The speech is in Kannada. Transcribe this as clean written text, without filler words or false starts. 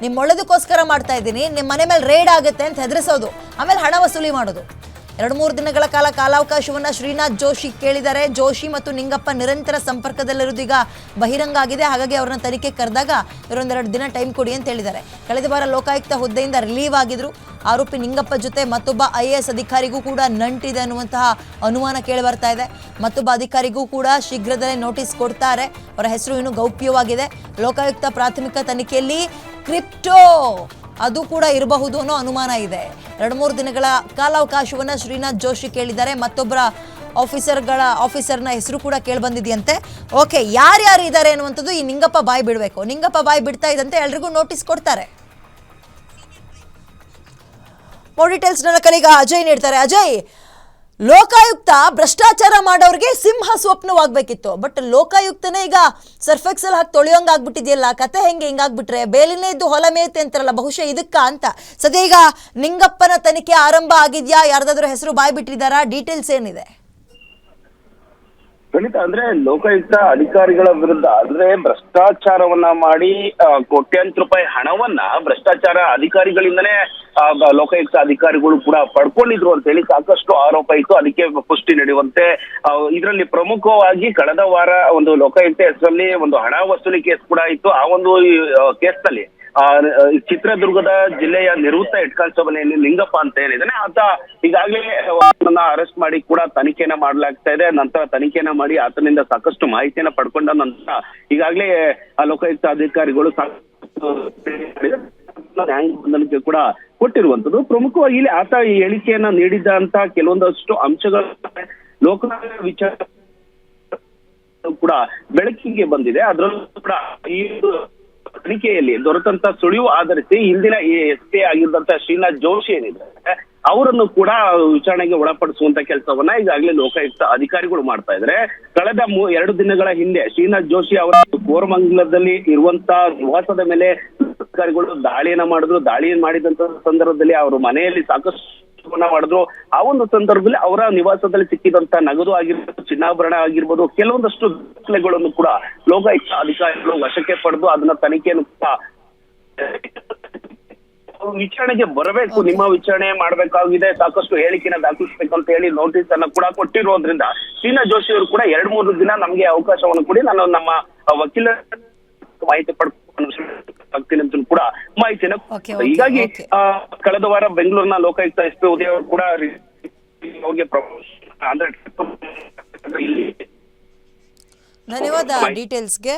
ನಿಮ್ಮ ಒಳ್ಳೇದಕ್ಕೋಸ್ಕರ ಮಾಡ್ತಾ ಇದ್ದೀನಿ, ನಿಮ್ಮ ಮನೆ ಮೇಲೆ ರೇಡ್ ಆಗುತ್ತೆ ಅಂತ ಹೆದರಿಸೋದು, ಆಮೇಲೆ ಹಣ ವಸೂಲಿ ಮಾಡೋದು. 2-3 ದಿನಗಳ ಕಾಲ ಕಾಲಾವಕಾಶವನ್ನು ಶ್ರೀನಾಥ್ ಜೋಶಿ ಕೇಳಿದ್ದಾರೆ. ಜೋಶಿ ಮತ್ತು ನಿಂಗಪ್ಪ ನಿರಂತರ ಸಂಪರ್ಕದಲ್ಲಿರೋದು ಈಗ ಬಹಿರಂಗ ಆಗಿದೆ. ಹಾಗಾಗಿ ಅವ್ರನ್ನ ತನಿಖೆ ಕರೆದಾಗ ಇವರೊಂದೆರಡು ದಿನ ಟೈಮ್ ಕೊಡಿ ಅಂತ ಹೇಳಿದ್ದಾರೆ. ಕಳೆದ ವಾರ ಲೋಕಾಯುಕ್ತ ಹುದ್ದೆಯಿಂದ ರಿಲೀವ್ ಆಗಿದ್ರು. ಆರೋಪಿ ನಿಂಗಪ್ಪ ಜೊತೆ ಮತ್ತೊಬ್ಬ IAS ಅಧಿಕಾರಿಗೂ ಕೂಡ ನಂಟಿದೆ ಅನ್ನುವಂತಹ ಅನುಮಾನ ಕೇಳಿ ಬರ್ತಾ ಇದೆ. ಮತ್ತೊಬ್ಬ ಅಧಿಕಾರಿಗೂ ಕೂಡ ಶೀಘ್ರದಲ್ಲೇ ನೋಟಿಸ್ ಕೊಡ್ತಾರೆ. ಅವರ ಹೆಸರು ಇನ್ನೂ ಗೌಪ್ಯವಾಗಿದೆ. ಲೋಕಾಯುಕ್ತ ಪ್ರಾಥಮಿಕ ತನಿಖೆಯಲ್ಲಿ ಕ್ರಿಪ್ಟೋ ಅದು ಕೂಡ ಇರಬಹುದು ಅನ್ನೋ ಅನುಮಾನ ಇದೆ. 2-3 ದಿನಗಳ ಕಾಲಾವಕಾಶವನ್ನು ಶ್ರೀನಾಥ್ ಜೋಶಿ ಕೇಳಿದ್ದಾರೆ. ಮತ್ತೊಬ್ಬರ ಆಫೀಸರ್ನ ಹೆಸರು ಕೂಡ ಕೇಳಿಬಂದಿದೆಯಂತೆ. ಓಕೆ, ಯಾರ್ಯಾರು ಇದ್ದಾರೆ ಅನ್ನುವಂಥದ್ದು ಈ ನಿಂಗಪ್ಪ ಬಾಯಿ ಬಿಡಬೇಕು. ನಿಂಗಪ್ಪ ಬಾಯಿ ಬಿಡ್ತಾ ಇದ್ದಂತೆ ಎಲ್ರಿಗೂ ನೋಟಿಸ್ ಕೊಡ್ತಾರೆ. ಮೋರ್ ಡೀಟೇಲ್ಸ್ ನನ್ನ ಕಲಿಗ ಅಜಯ್ ನೀಡ್ತಾರೆ. ಅಜಯ್, ಲೋಕಾಯುಕ್ತ ಭ್ರಷ್ಟಾಚಾರ ಮಾಡೋರಿಗೆ ಸಿಂಹ ಸ್ವಪ್ನವಾಗಬೇಕಿತ್ತು. ಬಟ್ ಲೋಕಾಯುಕ್ತನೇ ಈಗ ಸರ್ಫೆಕ್ಸಲ್ ಹಾಕಿ ತೊಳೆಯೋಂಗ್ ಆಗ್ಬಿಟ್ಟಿದೆಯಲ್ಲ, ಕತೆ ಹೆಂಗೆ ಹಿಂಗಾಗ್ಬಿಟ್ರೆ? ಬೇಲಿನೇ ಇದ್ದು ಹೊಲ ಮೇಯುತ್ತೆ ಅಂತಾರಲ್ಲ, ಬಹುಶಃ ಇದಕ್ಕ ಅಂತ. ಸದ್ಯ ಈಗ ನಿಂಗಪ್ಪನ ತನಿಖೆ ಆರಂಭ ಆಗಿದ್ಯಾ? ಯಾರ್ದಾದ್ರೂ ಹೆಸರು ಬಾಯ್ ಬಿಟ್ಟಿದ್ದಾರಾ? ಡೀಟೇಲ್ಸ್ ಏನಿದೆ? ಖಂಡಿತ ಅಂದ್ರೆ ಲೋಕಾಯುಕ್ತ ಅಧಿಕಾರಿಗಳ ವಿರುದ್ಧ ಅಂದ್ರೆ ಭ್ರಷ್ಟಾಚಾರವನ್ನ ಮಾಡಿ ಕೋಟ್ಯಾಂತರ ರೂಪಾಯಿ ಹಣವನ್ನ ಭ್ರಷ್ಟಾಚಾರ ಅಧಿಕಾರಿಗಳಿಂದನೇ ಲೋಕಾಯುಕ್ತ ಅಧಿಕಾರಿಗಳು ಕೂಡ ಪಡ್ಕೊಂಡಿದ್ರು ಅಂತ ಹೇಳಿ ಸಾಕಷ್ಟು ಆರೋಪ ಇತ್ತು. ಅದಕ್ಕೆ ಪುಷ್ಟಿ ನೀಡುವಂತೆ ಇದರಲ್ಲಿ ಪ್ರಮುಖವಾಗಿ ಕಳೆದ ವಾರ ಒಂದು ಲೋಕಾಯುಕ್ತ ಹೆಸರಲ್ಲಿ ಒಂದು ಹಣ ವಸೂಲಿ ಕೇಸ್ ಕೂಡ ಇತ್ತು. ಆ ಒಂದು ಕೇಸ್ನಲ್ಲಿ ಚಿತ್ರದುರ್ಗದ ಜಿಲ್ಲೆಯ ನಿವೃತ್ತ ಹೆಡ್ ಕಾನ್ಸ್ಟೇಬಲ್ ಲಿಂಗಪ್ಪ ಅಂತ ಏನಿದ್ದಾನೆ ಆತ ಈಗಾಗಲೇ ಅರೆಸ್ಟ್ ಮಾಡಿ ಕೂಡ ತನಿಖೆನ ಮಾಡಲಾಗ್ತಾ ಇದೆ. ನಂತರ ತನಿಖೆನ ಮಾಡಿ ಆತನಿಂದ ಸಾಕಷ್ಟು ಮಾಹಿತಿಯನ್ನ ಪಡ್ಕೊಂಡ ನಂತರ ಈಗಾಗಲೇ ಲೋಕಾಯುಕ್ತ ಅಧಿಕಾರಿಗಳು ನ್ಯಾಯಾಂಗ ಕೂಡ ಕೊಟ್ಟಿರುವಂತದ್ದು. ಪ್ರಮುಖವಾಗಿ ಇಲ್ಲಿ ಆತ ಈ ಹೇಳಿಕೆಯನ್ನ ನೀಡಿದಂತ ಕೆಲವೊಂದಷ್ಟು ಅಂಶಗಳು ಲೋಕಾಯುಕ್ತ ವಿಚಾರ ಕೂಡ ಬೆಳಕಿಗೆ ಬಂದಿದೆ. ಅದರಲ್ಲೂ ಕೂಡ ಈ ತನಿಖೆಯಲ್ಲಿ ದೊರೆತಂತ ಸುಳಿವು ಆಧರಿಸಿ ಹಿಂದಿನ SP ಆಗಿದ್ದಂತ ಶ್ರೀನಾಥ್ ಜೋಶಿ ಏನಿದ್ದಾರೆ ಅವರನ್ನು ಕೂಡ ವಿಚಾರಣೆಗೆ ಒಳಪಡಿಸುವಂತ ಕೆಲಸವನ್ನ ಈಗಾಗಲೇ ಲೋಕಾಯುಕ್ತ ಅಧಿಕಾರಿಗಳು ಮಾಡ್ತಾ ಇದ್ದಾರೆ. ಕಳೆದ 2 ದಿನಗಳ ಹಿಂದೆ ಶ್ರೀನಾಥ್ ಜೋಶಿ ಅವರ ಕೋರಮಂಗಲದಲ್ಲಿ ಇರುವಂತ ನಿವಾಸದ ಮೇಲೆ ಅಧಿಕಾರಿಗಳು ದಾಳಿಯನ್ನ ಮಾಡಿದ್ರು. ದಾಳಿ ಮಾಡಿದಂತ ಸಂದರ್ಭದಲ್ಲಿ ಅವರ ಮನೆಯಲ್ಲಿ ಸಾಕಷ್ಟು ಮಾಡಿದ್ರು. ಆ ಒಂದು ಸಂದರ್ಭದಲ್ಲಿ ಅವರ ನಿವಾಸದಲ್ಲಿ ಸಿಕ್ಕಿದಂತ ನಗದು ಆಗಿರ್ಬೋದು, ಚಿನ್ನಾಭರಣ ಆಗಿರ್ಬೋದು, ಕೆಲವೊಂದಷ್ಟು ದಾಖಲೆಗಳನ್ನು ಕೂಡ ಲೋಕಾಯುಕ್ತ ಅಧಿಕಾರಿಗಳು ವಶಕ್ಕೆ ಪಡೆದು ಅದನ್ನ ತನಿಖೆಯನ್ನು ಕೂಡ ವಿಚಾರಣೆಗೆ ಬರಬೇಕು, ನಿಮ್ಮ ವಿಚಾರಣೆ ಮಾಡಬೇಕಾಗಿದೆ, ಸಾಕಷ್ಟು ಹೇಳಿಕೆನ ದಾಖಲಿಸಬೇಕು ಅಂತ ಹೇಳಿ ನೋಟಿಸ್ ಅನ್ನ ಕೂಡ ಕೊಟ್ಟಿರೋದ್ರಿಂದ ಶ್ರೀನಾಥ್ ಜೋಶಿ ಅವರು ಕೂಡ 2-3 ದಿನ ನಮ್ಗೆ ಅವಕಾಶವನ್ನು ಕೊಡಿ, ನಾನು ನಮ್ಮ ವಕೀಲ ಮಾಹಿತಿ ಪಡ್ತೀನಿ ಅಂತ ಕೂಡ ಮಾಹಿತಿನ. ಹೀಗಾಗಿ ಕಳೆದ ವಾರ ಬೆಂಗಳೂರಿನ ಲೋಕಾಯುಕ್ತ SP ಉದಯ ಅವರು ಕೂಡ ಅವ್ರಿಗೆ ಧನ್ಯವಾದ ಡೀಟೇಲ್ಸ್ಗೆ.